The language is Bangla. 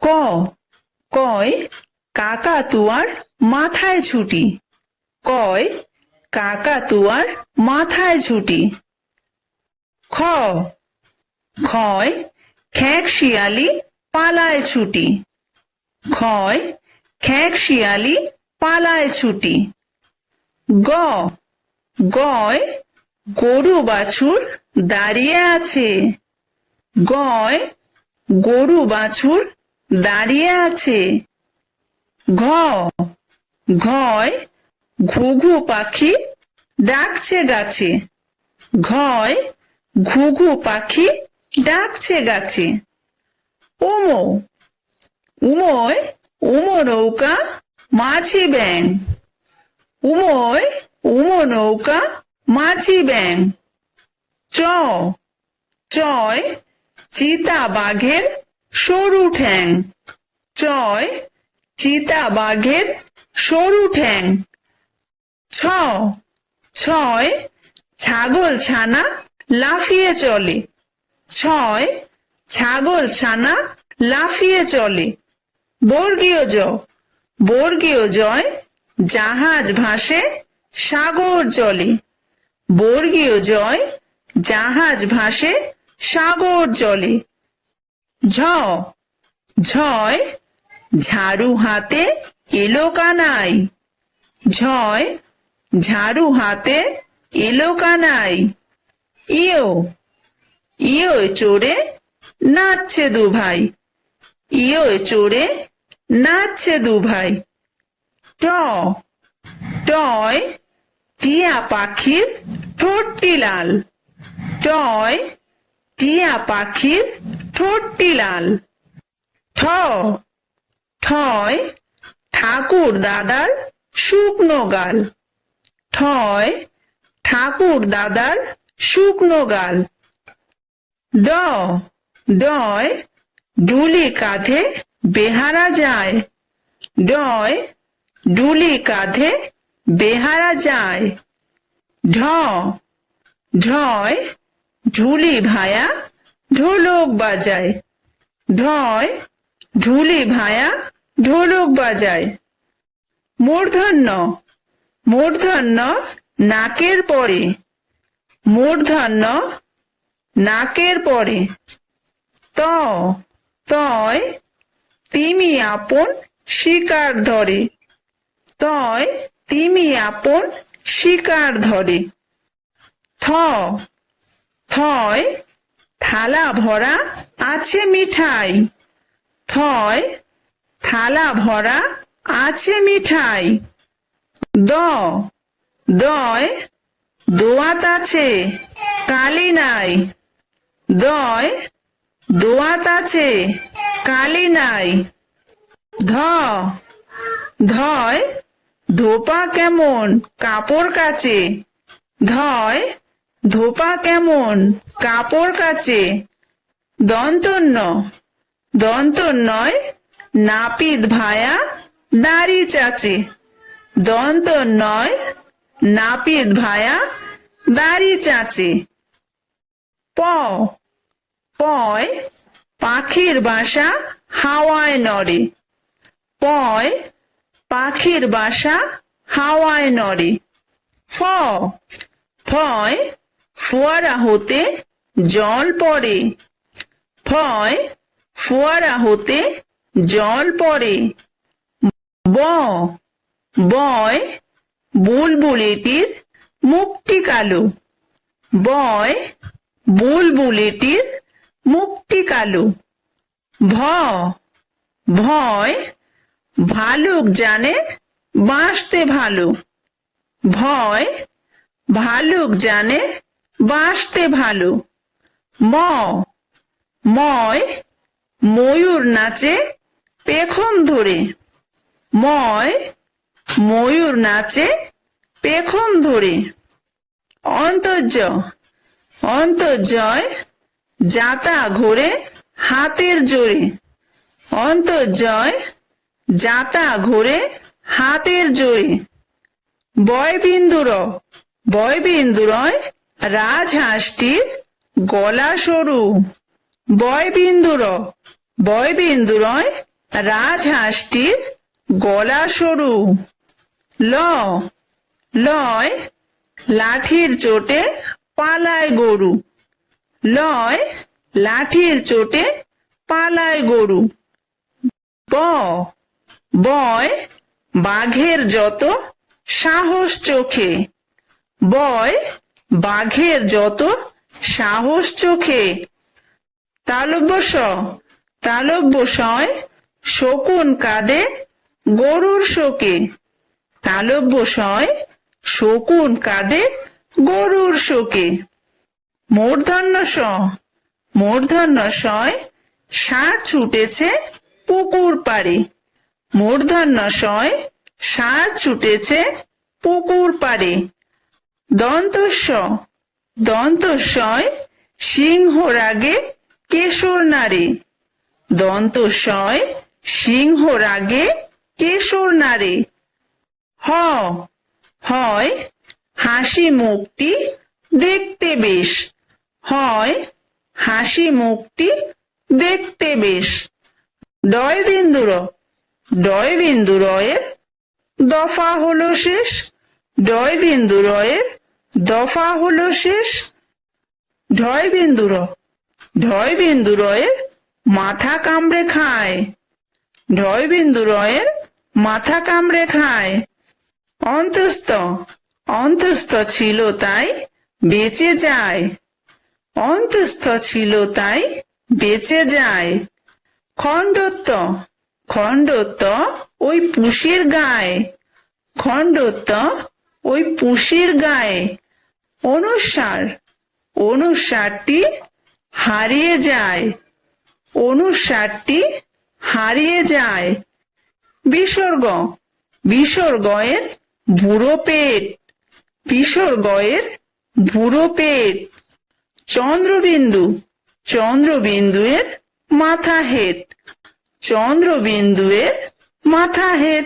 ক, কয় কাকাতুয়ার মাথায় ছুটি। কয় কাকাতুয়ার মাথায় ছুটি। খ, খয় খেক শিয়ালি পালায় ছুটি। খয় খেক শিয়ালি পালায় ছুটি। গ, গয় গরু বাছুর দাঁড়িয়ে আছে। গয় গরু বাছুর দাঁড়িয়ে আছে। ঘ, ঘয় ঘুঘু পাখি ডাকছে গাছে। ঘয় ঘুঘু পাখি ডাকছে গাছে। উমো, উময় উমো নৌকা মাঝি ব্যাং। উময় উমো নৌকা মাঝি ব্যাং। চ, চয় চিতা বাঘের সরু ঠ্যাং। চয় চিতা বাঘের সরু ঠ্যাং। ছ, ছয় ছাগল ছানা লাফিয়ে চলে। ছয় ছাগল ছানা লাফিয়ে চলে। বর্গীয় জ, বর্গীয় জয় জাহাজ ভাসে সাগর জলে। বর্গীয় জয় জাহাজ ভাসে সাগর জলে। ঝ, ঝয় ঝাড়ু হাতে এলো কানাই। ঝয় ঝাড়ু হাতে এলো কানাই। ইয়ো, ইয়ো চড়ে নাচছে দু ভাই। ইয়ো চড়ে নাচছে দু ভাই। ট, টয় টিয়া পাখির ঠোঁটটি লাল। টয় টিয়া পাখির ঠোঁটটি লাল। ঠ, ঠয় ঠাকুর দাদার শুকনো গাল। ঠয় ঠাকুর দাদার শুকনো গাল। ড, ডয় ডুলি কাঁধে বেহারা যায়। ডয় ডুলি কাঁধে বেহারা যায়। ঢ, ঢয় ঢুলি ভায়া ঢোলক বাজায়। ঢয় ঢুলি ভায়া ঢোলক বাজায়। মূর্ধন্য, মূর্ধন্য নাকের পরে। মূর্ধন্য নাকের পরে। ত, তয় তিমি আপন শিকার ধরে। তয় তিমি আপন শিকার ধরে। থ, থয় থালা ভরা আছে মিঠাই। থয় থালা ভরা আছে মিঠাই। দ, দয় দোয়াত আছে কালি নাই। দয় দোয়াত আছে কালি নাই। ধ, ধয় ধোপা কেমন কাপড় কাচে। ধয় ধোপা কেমন কাপড় কাচে। দন্তন্য, দন্তন্যয় নাপিত ভায়া দাড়ি চাচে। দন্তন্যয় নাপিত ভায়া দাড়ি চাচে। প, পয় পাখির বাসা হাওয়ায় নড়ে। পয় পাখির বাসা হাওয়ায় নড়ে। ফ, ফয় ফোয়ারা হতে জল পড়ে। ফয় ফোয়ারা হতে জল পড়ে। ব, বয় বুলবুলিটির মুখটি কালো। বয় বুলবুলিটির মুখটি কালো। ভ, ভয় ভালুক জানে বাঁচতে ভালো। ভয় ভালুক জানে বাঁচতে ভালো। ম, ময় ময়ূর নাচে পেখম ধরে। ময় ময়ূর নাচে পেখম ধরে। অন্তর্য, অন্তর্জয় যাতা ঘোরে হাতের জোরে। অন্তর্জয় যাতা ঘোরে হাতের জোরে। বয়বিন্দুর, বয়বিন্দুরয় রাজহাঁসটির গলা সরু। বয়বিন্দুর, বয়বিন্দুরয় রাজহাঁসটির গলা সরু। ল লয় লাঠির চোটে পালায় গরু। লয় লাঠির চোটে পালায় গরু। ব বয় বাঘের যত সাহস চোখে। বয় বাঘের যত সাহস চোখে। তালব্য স তালব্য সয় শকুন কাঁদে গরুর শোকে। তালব্য সয় শকুন কাঁদে গরুর শোকে। মূর্ধন্য স মূর্ধন্য সয় ষাঁড় ছুটেছে পুকুর পাড়ে। মূর্ধন্য সয় ষাঁড় ছুটেছে পুকুর পাড়ে। দন্তস্ব দন্তস্বয় সিংহ রাগে কেশর নাড়ে। দন্তস্বয় সিংহ রাগে কেশর নাড়ে। হ হয় হাসি মুখটি দেখতে বেশ। হয় হাসি মুখটি দেখতে বেশ। ডয় বিন্দু র ডয় বিন্দু রয়ের দফা হলো শেষ। ডয় বিন্দু রয়ের দফা হলো শেষ। ঢয় বিন্দু র ঢয় বিন্দু রয়ের মাথা কামড়ে খায়। ঢয় বিন্দু রয়ের মাথা কামড়ে খায়। অন্তস্থ অন্তস্থ ছিল তাই বেঁচে যায়। অন্তস্থ ছিল তাই বেঁচে যায়। খণ্ডত্ব খণ্ডত্ব ওই পুষির গায়ে। খণ্ডত্ব ওই পুষির গায়ে। অনুসার অনুসারটি হারিয়ে যায়। অনুসারটি হারিয়ে যায়। বিসর্গ বিসর্গয়ের বুড়ো পেট। বিসর্গয়ের বুড়ো পেট। চন্দ্রবিন্দু চন্দ্রবিন্দুয়ের মাথা হেট। চন্দ্রবিন্দুয়ের মাথা হেট।